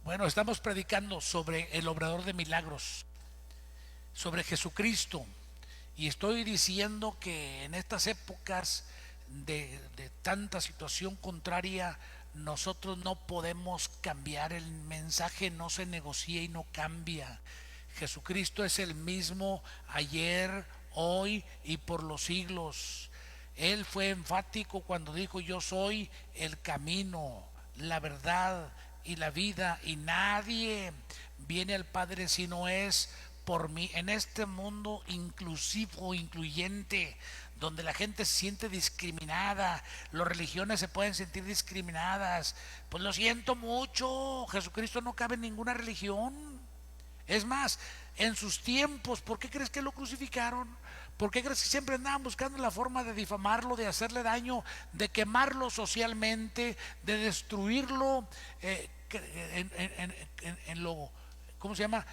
Bueno, estamos predicando sobre el obrador de milagros, sobre Jesucristo. Y estoy diciendo que en estas épocas de tanta situación contraria, nosotros no podemos cambiar. El mensaje no se negocia y no cambia. Jesucristo es el mismo ayer, hoy y por los siglos. Él fue enfático cuando dijo: yo soy el camino, la verdad y la vida, y nadie viene al Padre si no es por mí. En este mundo inclusivo, incluyente, donde la gente se siente discriminada, las religiones se pueden sentir discriminadas, pues lo siento mucho, Jesucristo no cabe en ninguna religión. Es más, en sus tiempos, ¿por qué crees que lo crucificaron? ¿Por qué crees que siempre andaban buscando la forma de difamarlo, de hacerle daño, de quemarlo socialmente, de destruirlo en lo, ¿cómo se llama?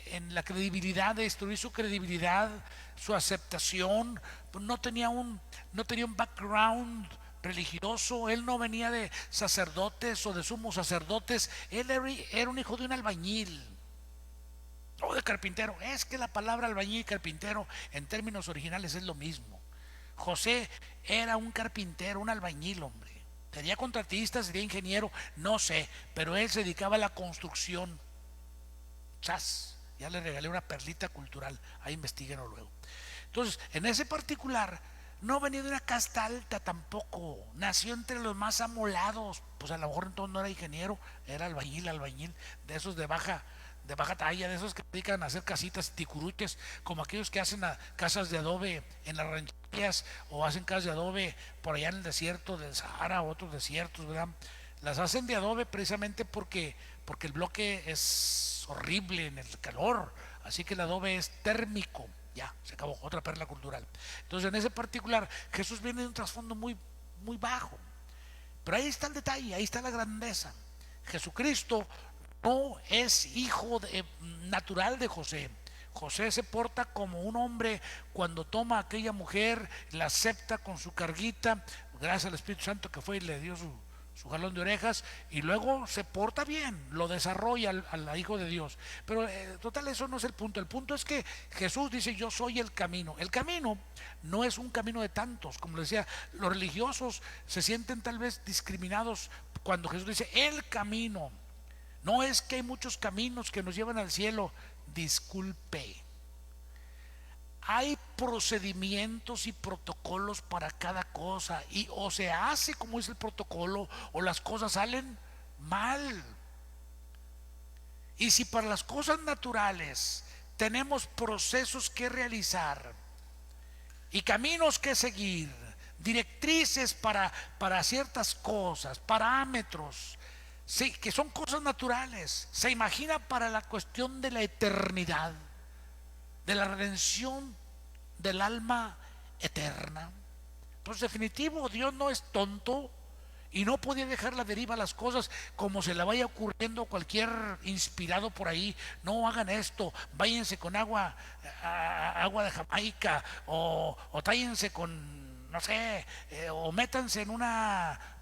En la credibilidad, de destruir su credibilidad, su aceptación. No tenía un background religioso. Él no venía de sacerdotes o de sumos sacerdotes. Él era un hijo de un albañil o de carpintero. Es que la palabra albañil y carpintero en términos originales es lo mismo. José era un carpintero, un albañil, hombre. Sería contratista, sería ingeniero, no sé, pero él se dedicaba a la construcción. Chas, ya le regalé una perlita cultural, ahí investiguen luego. Entonces, en ese particular, no venía de una casta alta tampoco, nació entre los más amolados. Pues a lo mejor entonces no era ingeniero, era albañil, de esos de baja talla, de esos que dedican a hacer casitas ticuruches, como aquellos que hacen casas de adobe en las rancherías, o hacen casas de adobe por allá en el desierto del Sahara o otros desiertos, ¿verdad? Las hacen de adobe precisamente porque el bloque es horrible en el calor, así que el adobe es térmico. Ya, se acabó, otra perla cultural. Entonces, en ese particular, Jesús viene de un trasfondo muy bajo. Pero ahí está el detalle, ahí está la grandeza. Jesucristo no es natural de José. José se porta como un hombre cuando toma a aquella mujer, la acepta con su carguita, gracias al Espíritu Santo que fue y le dio su jalón de orejas, y luego se porta bien, lo desarrolla al Hijo de Dios. Pero total, eso no es el punto. El punto es que Jesús dice: yo soy el camino. El camino no es un camino de tantos. Como les decía, los religiosos se sienten tal vez discriminados cuando Jesús dice el camino. No es que hay muchos caminos que nos llevan al cielo. Disculpe, hay procedimientos y protocolos para cada cosa, y o se hace como es el protocolo o las cosas salen mal. Y si para las cosas naturales tenemos procesos que realizar y caminos que seguir, directrices para ciertas cosas, parámetros, sí, que son cosas naturales, se imagina para la cuestión de la eternidad, de la redención del alma eterna. Pues definitivo, Dios no es tonto y no podía dejar la deriva a las cosas como se le vaya ocurriendo a cualquier inspirado por ahí. No hagan esto, váyanse con agua de Jamaica, o tállense con, no sé, o métanse en un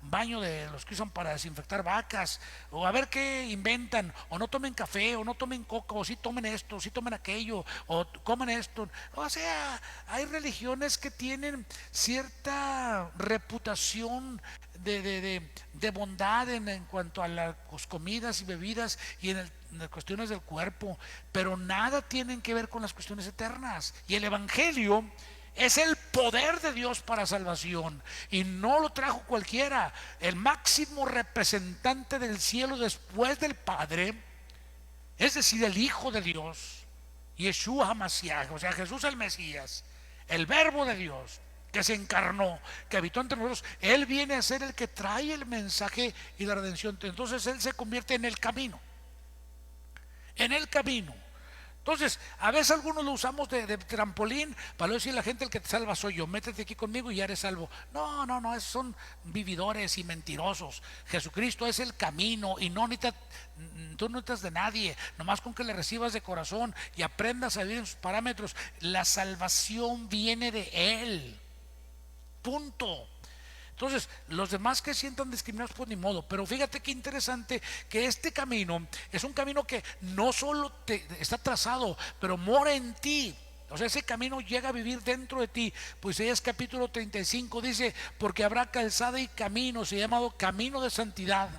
baño de los que usan para desinfectar vacas, o a ver qué inventan, o no tomen café, o no tomen coca, o sí tomen esto, o sí tomen aquello, o comen esto. O sea, hay religiones que tienen cierta reputación de bondad en cuanto a las comidas y bebidas y en las cuestiones del cuerpo, pero nada tienen que ver con las cuestiones eternas. Y el Evangelio es el poder de Dios para salvación, y no lo trajo cualquiera. El máximo representante del cielo después del Padre, es decir, el Hijo de Dios, Yeshua HaMashiach, o sea, Jesús el Mesías, el Verbo de Dios que se encarnó, que habitó entre nosotros. Él viene a ser el que trae el mensaje y la redención. Entonces Él se convierte en el camino, en el camino. Entonces, a veces algunos lo usamos de trampolín para decir a la gente: el que te salva soy yo, métete aquí conmigo y ya eres salvo. No, no, no, esos son vividores y mentirosos. Jesucristo es el camino, y tú no necesitas de nadie, nomás con que le recibas de corazón y aprendas a vivir en sus parámetros. La salvación viene de Él, punto. Entonces, los demás que sientan discriminados, pues ni modo. Pero fíjate qué interesante que este camino es un camino que no solo está trazado, pero mora en ti. O sea, ese camino llega a vivir dentro de ti. Pues Isaías capítulo 35 dice: porque habrá calzada y camino, se ha llamado camino de santidad.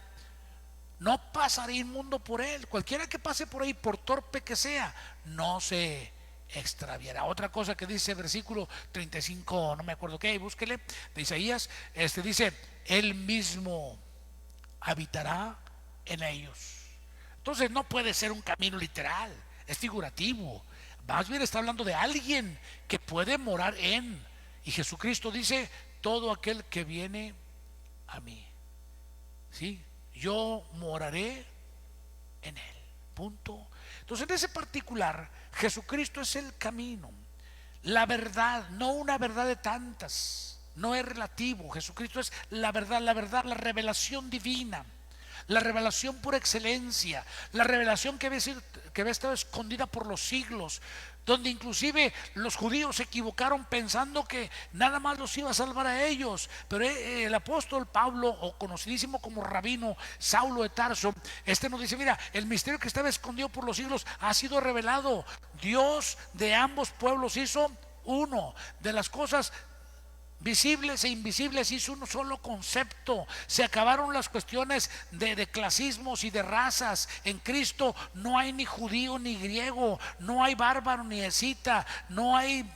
No pasará inmundo por él. Cualquiera que pase por ahí, por torpe que sea, no se extraviará. Otra cosa que dice versículo 35, no me acuerdo qué, búsquele, de Isaías, dice: él mismo habitará en ellos. Entonces no puede ser un camino literal, es figurativo. Más bien está hablando de alguien que puede morar en. Y Jesucristo dice: todo aquel que viene a mí, ¿sí? Yo moraré en él. Punto. Entonces, en ese particular, Jesucristo es el camino, la verdad, no una verdad de tantas, no es relativo. Jesucristo es la verdad, la revelación divina, la revelación por excelencia, la revelación que había estado escondida por los siglos, donde inclusive los judíos se equivocaron pensando que nada más los iba a salvar a ellos. Pero el apóstol Pablo, o conocidísimo como Rabino Saulo de Tarso, nos dice: mira, el misterio que estaba escondido por los siglos ha sido revelado. Dios de ambos pueblos hizo uno. De las cosas visibles e invisibles hizo un solo concepto. Se acabaron las cuestiones de clasismos y de razas. En Cristo no hay ni judío ni griego, no hay bárbaro ni escita, no hay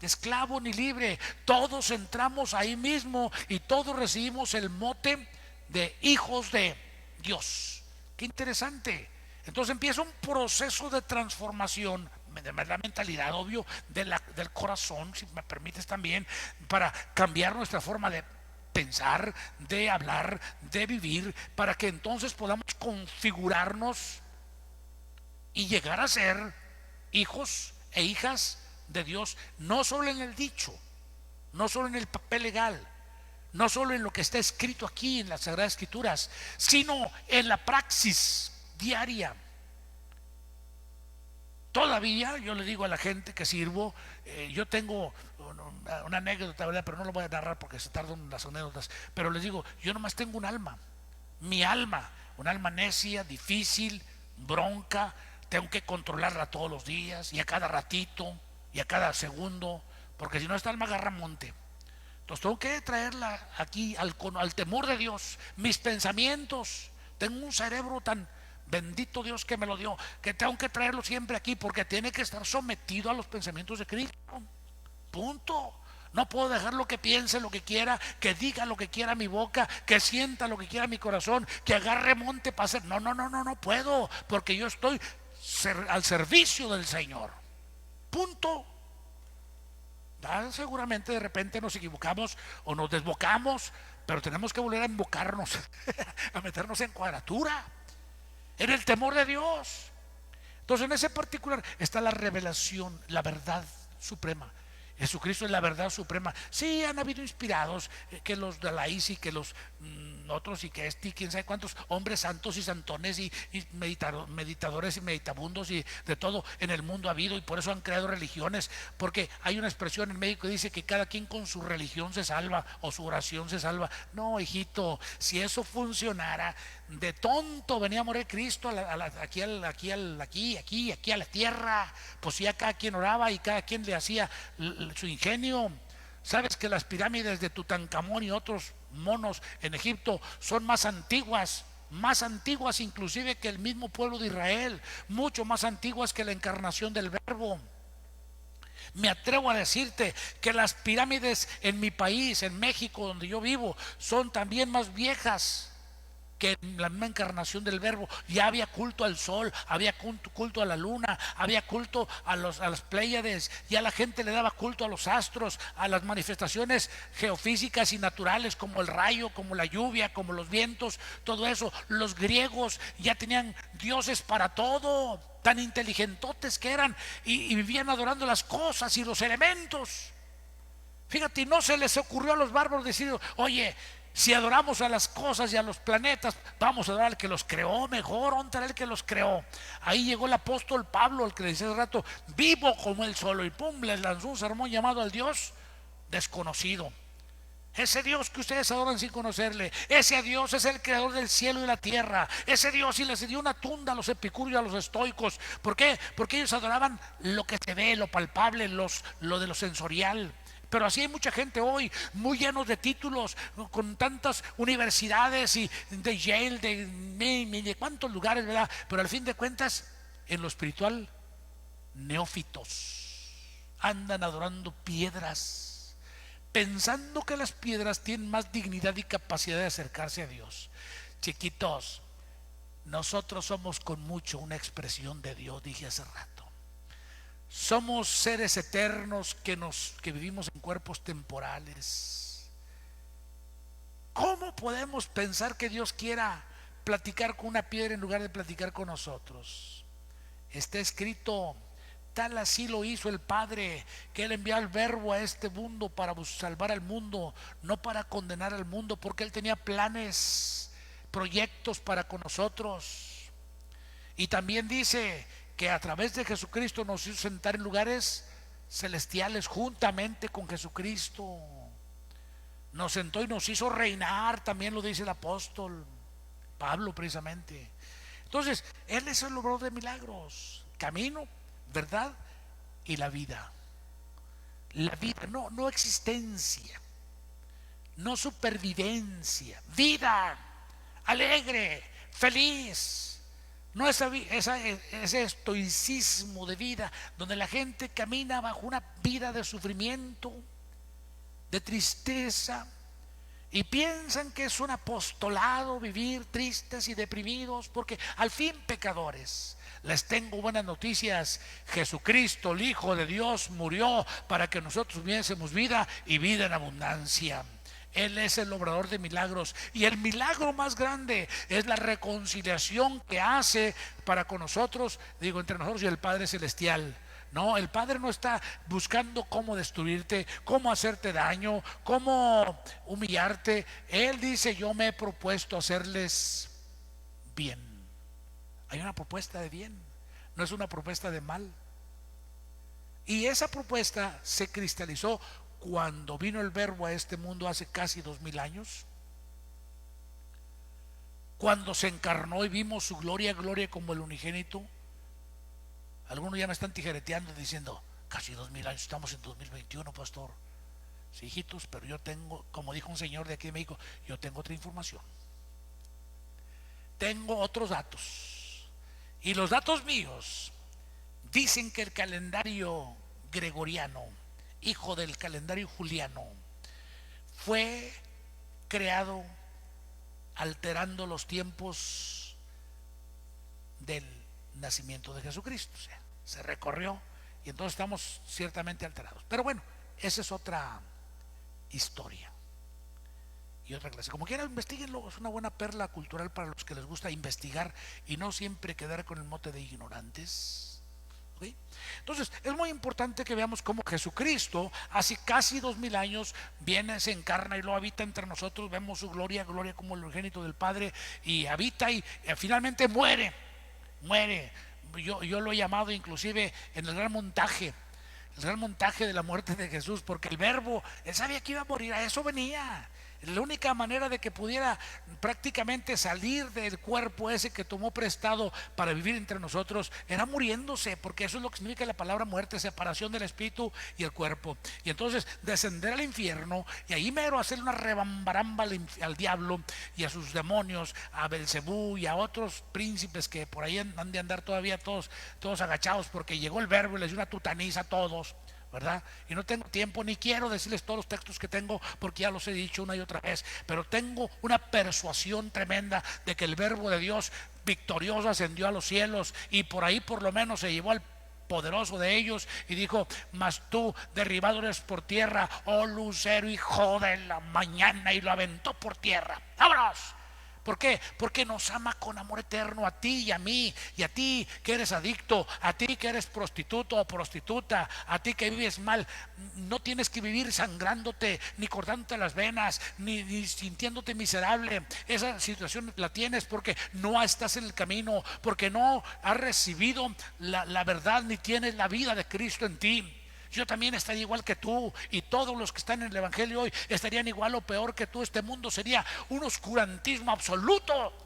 esclavo ni libre. Todos entramos ahí mismo y todos recibimos el mote de hijos de Dios. Qué interesante. Entonces empieza un proceso de transformación de la mentalidad, obvio, del corazón, si me permites también, para cambiar nuestra forma de pensar, de hablar, de vivir, para que entonces podamos configurarnos y llegar a ser hijos e hijas de Dios, no solo en el dicho, no solo en el papel legal, no solo en lo que está escrito aquí en las Sagradas Escrituras, sino en la praxis diaria. Todavía yo le digo a la gente que sirvo, yo tengo una anécdota, ¿verdad? Pero no lo voy a narrar porque se tardan las anécdotas. Pero les digo, yo nomás tengo un alma, mi alma, un alma necia, difícil, bronca. Tengo que controlarla todos los días y a cada ratito y a cada segundo, porque si no, esta alma agarra monte. Entonces tengo que traerla aquí al temor de Dios. Mis pensamientos, tengo un cerebro tan bendito Dios que me lo dio, que tengo que traerlo siempre aquí, porque tiene que estar sometido a los pensamientos de Cristo. Punto. No puedo dejar lo que piense, lo que quiera, que diga lo que quiera mi boca, que sienta lo que quiera mi corazón, que agarre monte para hacer. No puedo, porque yo estoy al servicio del Señor. Punto. Seguramente de repente nos equivocamos o nos desbocamos, pero tenemos que volver a invocarnos, a meternos en cuadratura, en el temor de Dios. Entonces, en ese particular está la revelación, la verdad suprema. Jesucristo es la verdad suprema. Sí, han habido inspirados, que los Dalaís y que los otros y que y quién sabe cuántos hombres santos y santones y meditadores y meditabundos y de todo en el mundo ha habido, y por eso han creado religiones, porque hay una expresión en México que dice que cada quien con su religión se salva o su oración se salva. No, hijito, si eso funcionara, de tonto venía a morir Cristo aquí a la tierra. Pues ya cada quien oraba y cada quien le hacía su ingenio. Sabes que las pirámides de Tutankamón y otros monos en Egipto son más antiguas inclusive que el mismo pueblo de Israel, mucho más antiguas que la encarnación del Verbo. Me atrevo a decirte que las pirámides en mi país, en México, donde yo vivo, son también más viejas que la misma encarnación del Verbo. Ya había culto al sol, había culto a la luna, había culto a las Pléyades, ya la gente le daba culto a los astros, a las manifestaciones geofísicas y naturales, como el rayo, como la lluvia, como los vientos, todo eso. Los griegos ya tenían dioses para todo, tan inteligentotes que eran, y vivían adorando las cosas y los elementos. Fíjate, no se les ocurrió a los bárbaros decir: oye, si adoramos a las cosas y a los planetas, vamos a adorar al que los creó mejor. ¿Dónde era el que los creó? Ahí llegó el apóstol Pablo, el que le decía hace rato, vivo como él solo, y pum, les lanzó un sermón llamado al Dios desconocido. Ese Dios que ustedes adoran sin conocerle, ese Dios es el creador del cielo y la tierra. Ese Dios, sí les dio una tunda a los epicúreos, a los estoicos. ¿Por qué? Porque ellos adoraban lo que se ve, lo palpable, lo de lo sensorial. Pero así hay mucha gente hoy, muy llenos de títulos, con tantas universidades y de Yale, de cuántos lugares, ¿verdad? Pero al fin de cuentas, en lo espiritual, neófitos, andan adorando piedras, pensando que las piedras tienen más dignidad y capacidad de acercarse a Dios. Chiquitos, nosotros somos con mucho una expresión de Dios, dije hace rato. Somos seres eternos que vivimos en cuerpos temporales. ¿Cómo podemos pensar que Dios quiera platicar con una piedra en lugar de platicar con nosotros? Está escrito: tal así lo hizo el Padre, que Él envió al Verbo a este mundo para salvar al mundo, no para condenar al mundo, porque Él tenía planes, proyectos para con nosotros. Y también dice que a través de Jesucristo nos hizo sentar en lugares celestiales juntamente con Jesucristo. Nos sentó y nos hizo reinar, también lo dice el apóstol Pablo precisamente. Entonces, Él es el obrador de milagros, camino, verdad y la vida. La vida, no existencia, no supervivencia, vida, alegre, feliz. No ese estoicismo de vida donde la gente camina bajo una vida de sufrimiento, de tristeza, y piensan que es un apostolado vivir tristes y deprimidos, porque al fin pecadores. Les tengo buenas noticias: Jesucristo, el Hijo de Dios, murió para que nosotros tuviésemos vida y vida en abundancia. Él es el obrador de milagros, y el milagro más grande es la reconciliación que hace para con nosotros, digo, entre nosotros y el Padre Celestial. No, el Padre no está buscando cómo destruirte, cómo hacerte daño, cómo humillarte. Él dice: yo me he propuesto hacerles bien. Hay una propuesta de bien, no es una propuesta de mal. Y esa propuesta se cristalizó cuando vino el Verbo a este mundo hace casi 2000 años, cuando se encarnó y vimos su gloria como el unigénito. Algunos ya me están tijereteando diciendo: casi 2000 años, estamos en 2021, pastor. Sí, hijitos, pero yo tengo, como dijo un señor de aquí de México, yo tengo otra información, tengo otros datos, y los datos míos dicen que el calendario gregoriano, hijo del calendario juliano, fue creado alterando los tiempos del nacimiento de Jesucristo. O sea, se recorrió y entonces estamos ciertamente alterados. Pero bueno, esa es otra historia y otra clase. Como quiera, investiguenlo, es una buena perla cultural para los que les gusta investigar y no siempre quedar con el mote de ignorantes. ¿Okay? Entonces es muy importante que veamos cómo Jesucristo hace casi 2000 años viene, se encarna y lo habita entre nosotros. Vemos su gloria como el unigénito del Padre, y habita y finalmente muere. Yo lo he llamado inclusive en el gran montaje de la muerte de Jesús, porque el Verbo, Él sabía que iba a morir, a eso venía. La única manera de que pudiera prácticamente salir del cuerpo ese que tomó prestado para vivir entre nosotros era muriéndose, porque eso es lo que significa la palabra muerte: separación del espíritu y el cuerpo. Y entonces descender al infierno y ahí mero hacerle una rebambaramba al diablo y a sus demonios, a Belcebú y a otros príncipes que por ahí han de andar todavía todos agachados, porque llegó el Verbo y les dio una tutaniza a todos, ¿verdad? Y no tengo tiempo ni quiero decirles todos los textos que tengo, porque ya los he dicho una y otra vez, pero tengo una persuasión tremenda de que el Verbo de Dios victorioso ascendió a los cielos, y por ahí por lo menos se llevó al poderoso de ellos y dijo: mas tú derribado eres por tierra, oh lucero hijo de la mañana, y lo aventó por tierra. ¡Vámonos! ¿Por qué? Porque nos ama con amor eterno, a ti y a mí, y a ti que eres adicto, a ti que eres prostituto o prostituta, a ti que vives mal. No tienes que vivir sangrándote, ni cortándote las venas, ni sintiéndote miserable. Esa situación la tienes porque no estás en el camino, porque no has recibido la verdad, ni tienes la vida de Cristo en ti. Yo también estaría igual que tú, y todos los que están en el Evangelio hoy estarían igual o peor que tú. Este mundo sería un oscurantismo absoluto.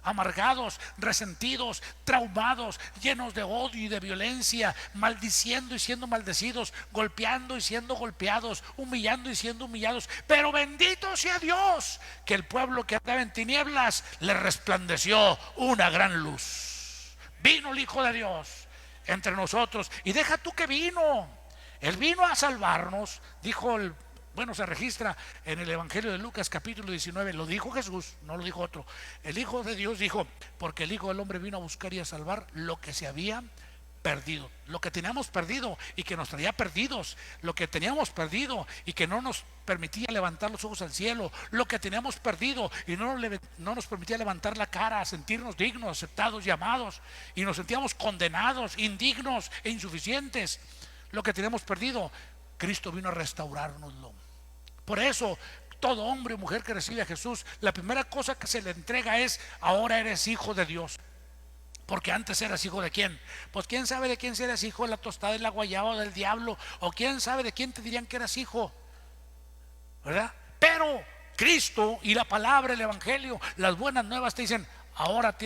Amargados, resentidos, traumados, llenos de odio y de violencia, maldiciendo y siendo maldecidos, golpeando y siendo golpeados, humillando y siendo humillados. Pero bendito sea Dios, que el pueblo que andaba en tinieblas le resplandeció una gran luz. Vino el Hijo de Dios entre nosotros, y deja tú que vino, Él vino a salvarnos, dijo el... Bueno, se registra en el Evangelio de Lucas capítulo 19, lo dijo Jesús, no lo dijo otro. El Hijo de Dios dijo, porque el Hijo del Hombre vino a buscar y a salvar lo que se había perdido, lo que teníamos perdido y que nos traía perdidos, lo que teníamos perdido y que no nos permitía levantar los ojos al cielo, lo que teníamos perdido y no nos permitía levantar la cara, sentirnos dignos, aceptados, llamados, y nos sentíamos condenados, indignos e insuficientes. Lo que teníamos perdido, Cristo vino a restaurárnoslo. Por eso, todo hombre o mujer que recibe a Jesús, la primera cosa que se le entrega es: ahora eres hijo de Dios. Porque antes eras hijo de quién. Pues quién sabe de quién eras hijo, de la tostada, de la guayaba o del diablo, o quién sabe de quién te dirían que eras hijo, ¿verdad? Pero Cristo y la palabra, el Evangelio, las buenas nuevas te dicen: ahora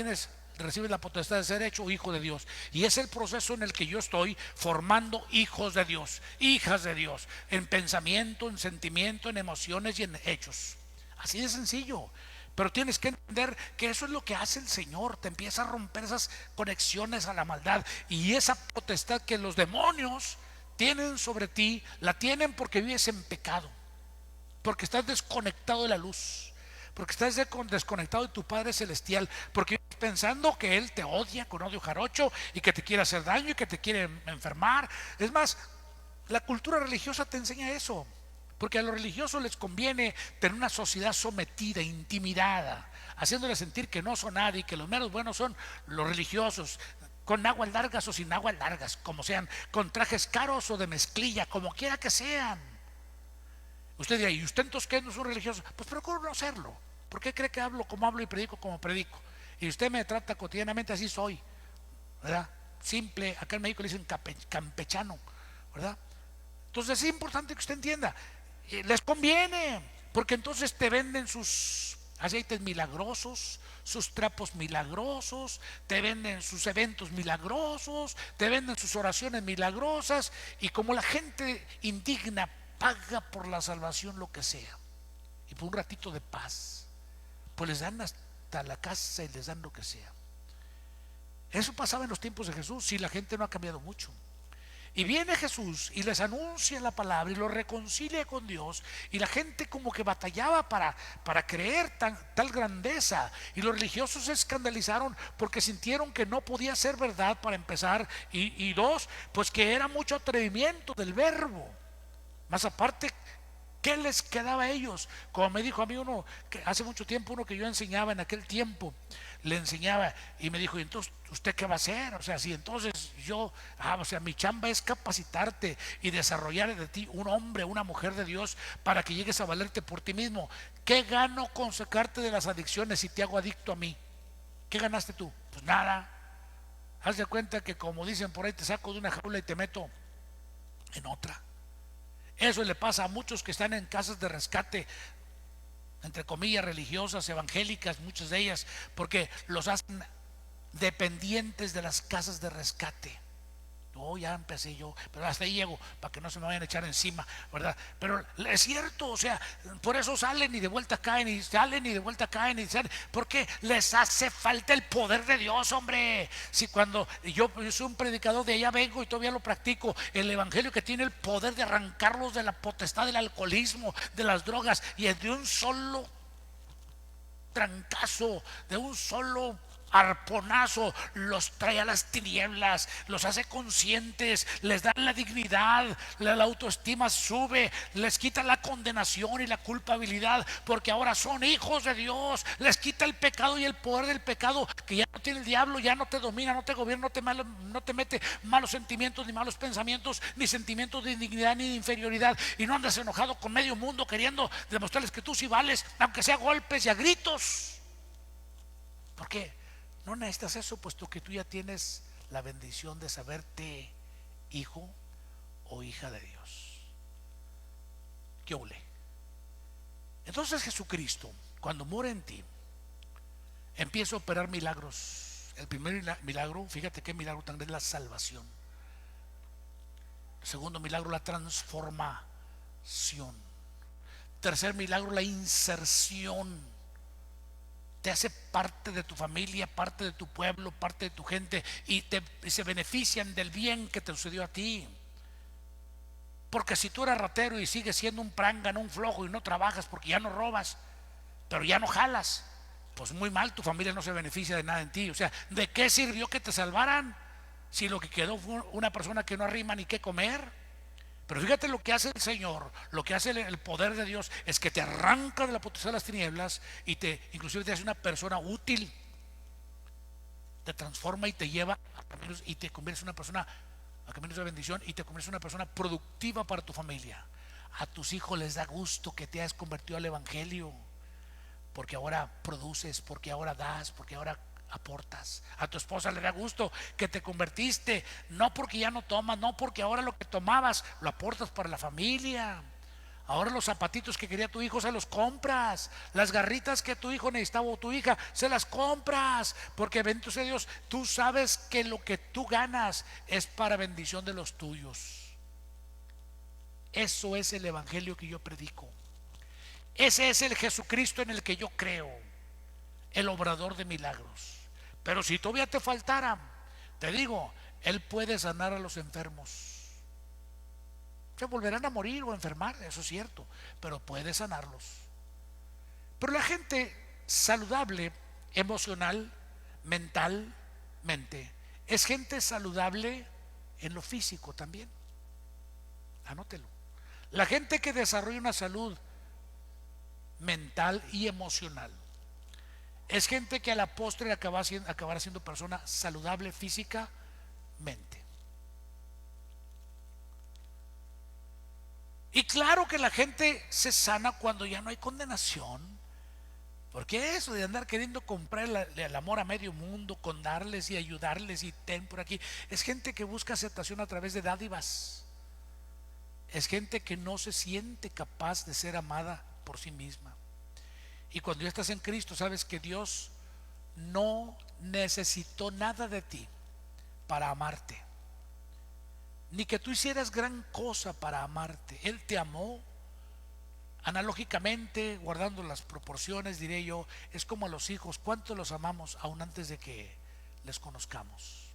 recibes la potestad de ser hecho hijo de Dios. Y es el proceso en el que yo estoy formando hijos de Dios, hijas de Dios, en pensamiento, en sentimiento, en emociones y en hechos. Así de sencillo. Pero tienes que entender que eso es lo que hace el Señor. Te empieza a romper esas conexiones a la maldad, y esa potestad que los demonios tienen sobre ti, la tienen porque vives en pecado, porque estás desconectado de la luz, porque estás desconectado de tu Padre Celestial, porque vives pensando que Él te odia con odio jarocho y que te quiere hacer daño y que te quiere enfermar. Es más, la cultura religiosa te enseña eso, porque a los religiosos les conviene tener una sociedad sometida, intimidada, haciéndoles sentir que no son nadie, que los menos buenos son los religiosos, con aguas largas o sin aguas largas, como sean, con trajes caros o de mezclilla, como quiera que sean. Usted dirá: ¿y usted entonces qué, no es un religioso? Pues procuro no serlo. ¿Por qué cree que hablo como hablo y predico como predico? Y usted me trata cotidianamente, así soy, ¿verdad? Simple, acá en México le dicen campechano, ¿verdad? Entonces es importante que usted entienda, les conviene, porque entonces te venden sus aceites milagrosos, sus trapos milagrosos, te venden sus eventos milagrosos, te venden sus oraciones milagrosas, y como la gente indigna paga por la salvación lo que sea, y por un ratito de paz, pues les dan hasta la casa y les dan lo que sea. Eso pasaba en los tiempos de Jesús, si la gente no ha cambiado mucho. Y viene Jesús y les anuncia la palabra y los reconcilia con Dios, y la gente como que batallaba para creer tal grandeza, y los religiosos se escandalizaron porque sintieron que no podía ser verdad, para empezar, y dos, pues que era mucho atrevimiento del verbo. Más aparte, ¿qué les quedaba a ellos? Como me dijo a mí uno, que hace mucho tiempo, uno que yo enseñaba en aquel tiempo, le enseñaba y me dijo: ¿y entonces usted qué va a hacer? O sea, si entonces yo, o sea, mi chamba es capacitarte y desarrollar de ti un hombre, una mujer de Dios, para que llegues a valerte por ti mismo. ¿Qué gano con sacarte de las adicciones si te hago adicto a mí? ¿Qué ganaste tú? Pues nada. Haz de cuenta que, como dicen por ahí, te saco de una jaula y te meto en otra. Eso le pasa a muchos que están en casas de rescate, entre comillas religiosas, evangélicas, muchas de ellas, porque los hacen dependientes de las casas de rescate. Oh, ya empecé yo, pero hasta ahí llego, para que no se me vayan a echar encima, ¿verdad? Pero es cierto, o sea, por eso salen y de vuelta caen, y salen y de vuelta caen, y salen, porque les hace falta el poder de Dios, hombre. Si cuando yo soy un predicador, de allá vengo y todavía lo practico, el evangelio que tiene el poder de arrancarlos de la potestad del alcoholismo, de las drogas, y de un solo trancazo, de un solo arponazo, los trae a las tinieblas, los hace conscientes, les da la dignidad, la autoestima sube, les quita la condenación y la culpabilidad, porque ahora son hijos de Dios. Les quita el pecado y el poder del pecado, que ya no tiene el diablo, ya no te domina, no te gobierna, no te mete malos sentimientos, ni malos pensamientos, ni sentimientos de indignidad ni de inferioridad, y no andas enojado con medio mundo queriendo demostrarles que tú sí vales, aunque sea a golpes y a gritos. ¿Por qué? No necesitas eso, puesto que tú ya tienes la bendición de saberte hijo o hija de Dios. ¿Qué ole? Entonces Jesucristo, cuando muere en ti, empieza a operar milagros. El primer milagro, fíjate qué milagro tan grande, es la salvación. El segundo milagro, la transformación. Tercer milagro, la inserción. Te hace parte de tu familia, parte de tu pueblo, parte de tu gente, y se benefician del bien que te sucedió a ti. Porque si tú eres ratero y sigues siendo un prángano, un flojo, y no trabajas porque ya no robas, pero ya no jalas, pues muy mal, tu familia no se beneficia de nada en ti. O sea, ¿de qué sirvió que te salvaran si lo que quedó fue una persona que no arrima ni qué comer? Pero fíjate lo que hace el Señor, lo que hace el poder de Dios es que te arranca de la potestad de las tinieblas y inclusive te hace una persona útil, te transforma y te lleva a caminos y te convierte en una persona a caminos de bendición, y te conviertes en una persona productiva para tu familia. A tus hijos les da gusto que te hayas convertido al evangelio, porque ahora produces, porque ahora das, porque ahora aportas. A tu esposa le da gusto que te convertiste, no porque ya no tomas, no porque ahora lo que tomabas lo aportas para la familia. Ahora los zapatitos que quería tu hijo se los compras, las garritas que tu hijo necesitaba o tu hija se las compras, porque bendito sea Dios, tú sabes que lo que tú ganas es para bendición de los tuyos. Eso es el evangelio que yo predico. Ese es el Jesucristo en el que yo creo, el obrador de milagros. Pero si todavía te faltara, te digo, Él puede sanar a los enfermos. Se volverán a morir o a enfermar, eso es cierto, pero puede sanarlos. Pero la gente saludable, emocional, mentalmente, es gente saludable en lo físico también. Anótelo. La gente que desarrolla una salud mental y emocional es gente que a la postre acabará siendo persona saludable físicamente. Y claro que la gente se sana cuando ya no hay condenación, porque eso de andar queriendo comprar el amor a medio mundo, con darles y ayudarles y ten por aquí, es gente que busca aceptación a través de dádivas. Es gente que no se siente capaz de ser amada por sí misma. Y cuando ya estás en Cristo, sabes que Dios no necesitó nada de ti para amarte, ni que tú hicieras gran cosa para amarte. Él te amó analógicamente, guardando las proporciones, diré yo. Es como a los hijos, ¿cuánto los amamos aún antes de que les conozcamos?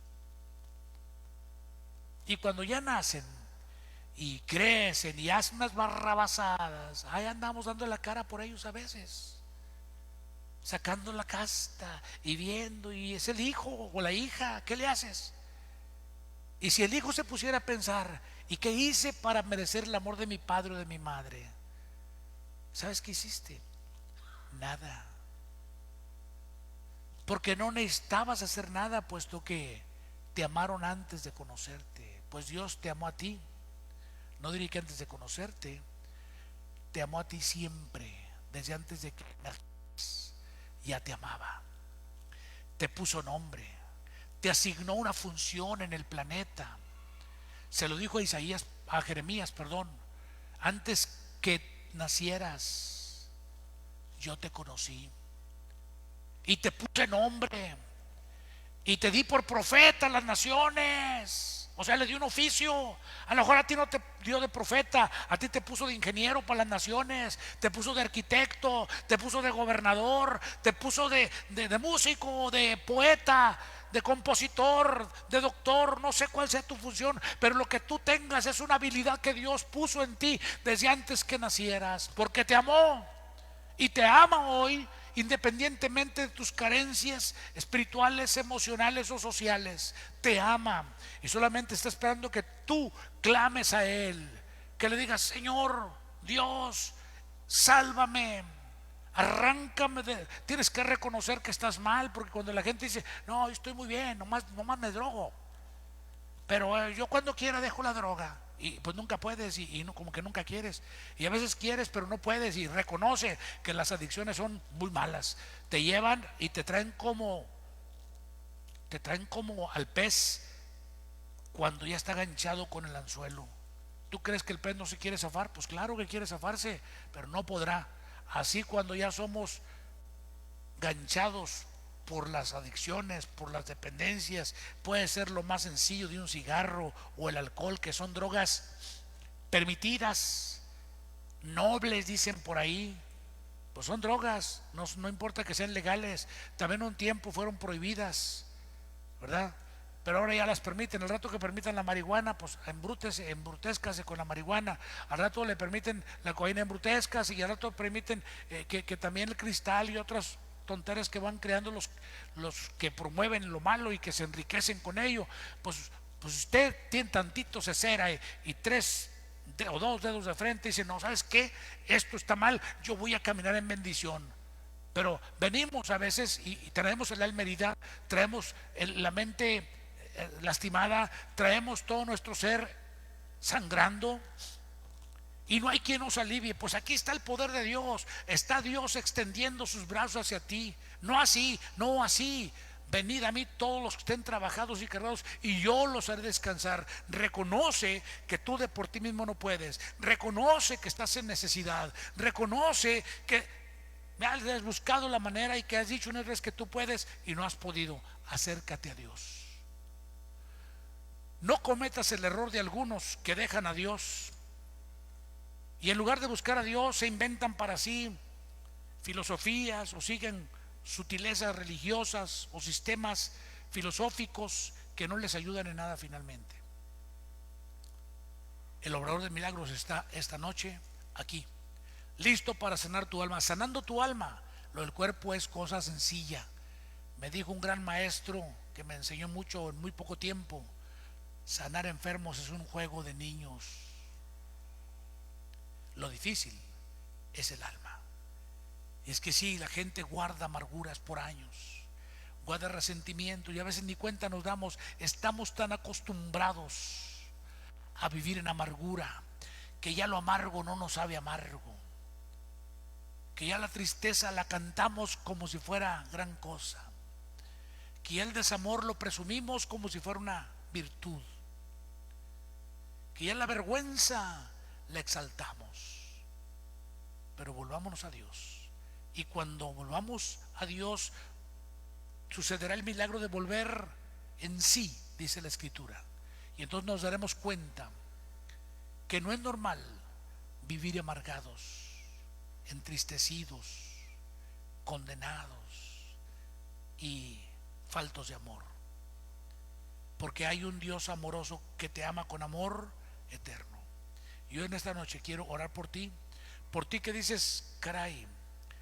Y cuando ya nacen y crecen y hacen unas barrabasadas, ahí andamos dando la cara por ellos a veces, sacando la casta y viendo, y es el hijo o la hija, ¿qué le haces? Y si el hijo se pusiera a pensar, ¿y qué hice para merecer el amor de mi padre o de mi madre? ¿Sabes qué hiciste? Nada. Porque no necesitabas hacer nada, puesto que te amaron antes de conocerte. Pues Dios te amó a ti. No diría que antes de conocerte, te amó a ti siempre, desde antes de que nacieras, ya te amaba. Te puso nombre, te asignó una función en el planeta. Se lo dijo a Jeremías, antes que nacieras, yo te conocí y te puse nombre y te di por profeta a las naciones. O sea, le dio un oficio. A lo mejor a ti no te dio de profeta, a ti te puso de ingeniero para las naciones, te puso de arquitecto, te puso de gobernador, te puso de músico, de poeta, de compositor, de doctor. No sé cuál sea tu función, pero lo que tú tengas es una habilidad que Dios puso en ti desde antes que nacieras, porque te amó y te ama hoy, independientemente de tus carencias espirituales, emocionales o sociales. Te ama y solamente está esperando que tú clames a Él, que le digas: Señor Dios, sálvame, arráncame Tienes que reconocer que estás mal, porque cuando la gente dice: no, estoy muy bien, nomás me drogo, pero yo cuando quiera dejo la droga. Y pues nunca puedes, y no, como que nunca quieres, y a veces quieres pero no puedes. Y reconoce que las adicciones son muy malas, te llevan y te traen como al pez cuando ya está enganchado con el anzuelo. ¿Tú crees que el pez no se quiere zafar? Pues claro que quiere zafarse, pero no podrá. Así cuando ya somos ganchados por las adicciones, por las dependencias, puede ser lo más sencillo de un cigarro o el alcohol, que son drogas permitidas, nobles, dicen por ahí. Pues son drogas, no importa que sean legales. También un tiempo fueron prohibidas, ¿verdad? Pero ahora ya las permiten. Al rato que permitan la marihuana, pues embrutezcase con la marihuana. Al rato le permiten la cocaína, embrutezcase. Y al rato permiten que también el cristal y otras tonteras que van creando los que promueven lo malo y que se enriquecen con ello. Pues usted tiene tantito cesera y tres o dos dedos de frente y dice: no, ¿sabes qué? Esto está mal, yo voy a caminar en bendición. Pero venimos a veces y traemos el alma herida, traemos la mente lastimada, traemos todo nuestro ser sangrando y no hay quien nos alivie. Pues aquí está el poder de Dios, está Dios extendiendo sus brazos hacia ti. No así, no así: venid a mí todos los que estén trabajados y cargados y yo los haré descansar. Reconoce que tú de por ti mismo no puedes, reconoce que estás en necesidad, reconoce que me has buscado la manera y que has dicho una vez que tú puedes y no has podido. Acércate a Dios. No cometas el error de algunos que dejan a Dios y en lugar de buscar a Dios se inventan para sí filosofías o siguen sutilezas religiosas o sistemas filosóficos que no les ayudan en nada finalmente. El obrador de milagros está esta noche aquí, listo para sanar tu alma, sanando tu alma. Lo del cuerpo es cosa sencilla. Me dijo un gran maestro que me enseñó mucho en muy poco tiempo: sanar enfermos es un juego de niños. Lo difícil es el alma. Y es que sí, la gente guarda amarguras por años, guarda resentimiento y a veces ni cuenta nos damos. Estamos tan acostumbrados a vivir en amargura que ya lo amargo no nos sabe amargo, que ya la tristeza la cantamos como si fuera gran cosa, que ya el desamor lo presumimos como si fuera una virtud, que ya la vergüenza la exaltamos. Pero volvámonos a Dios. Y cuando volvamos a Dios, sucederá el milagro de volver en sí, dice la Escritura. Y entonces nos daremos cuenta que no es normal vivir amargados, entristecidos, condenados y faltos de amor. Porque hay un Dios amoroso que te ama con amor eterno. Yo en esta noche quiero orar por ti que dices: caray,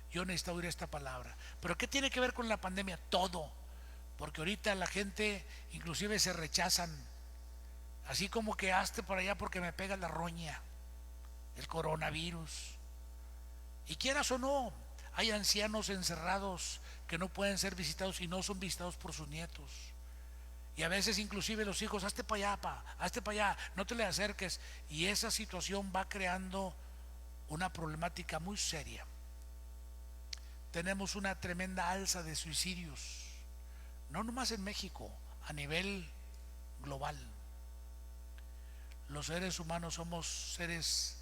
yo necesito oír esta palabra. Pero ¿qué tiene que ver con la pandemia? Todo. Porque ahorita la gente inclusive se rechazan, así como que hazte por allá porque me pega la roña, el coronavirus. Y quieras o no, hay ancianos encerrados que no pueden ser visitados y no son visitados por sus nietos. Y a veces inclusive los hijos: hazte para allá, hazte para allá, no te le acerques. Y esa situación va creando una problemática muy seria. Tenemos una tremenda alza de suicidios, no nomás en México, a nivel global. Los seres humanos somos seres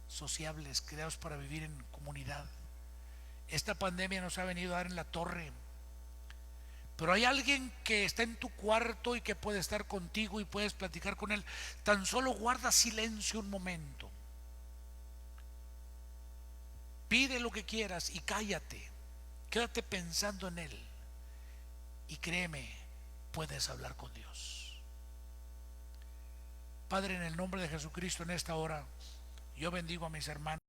sociables, creados para vivir en comunidad. Esta pandemia nos ha venido a dar en la torre. Pero hay alguien que está en tu cuarto y que puede estar contigo y puedes platicar con él. Tan solo guarda silencio un momento. Pide lo que quieras y cállate. Quédate pensando en él. Y créeme, puedes hablar con Dios. Padre, en el nombre de Jesucristo, en esta hora, yo bendigo a mis hermanos.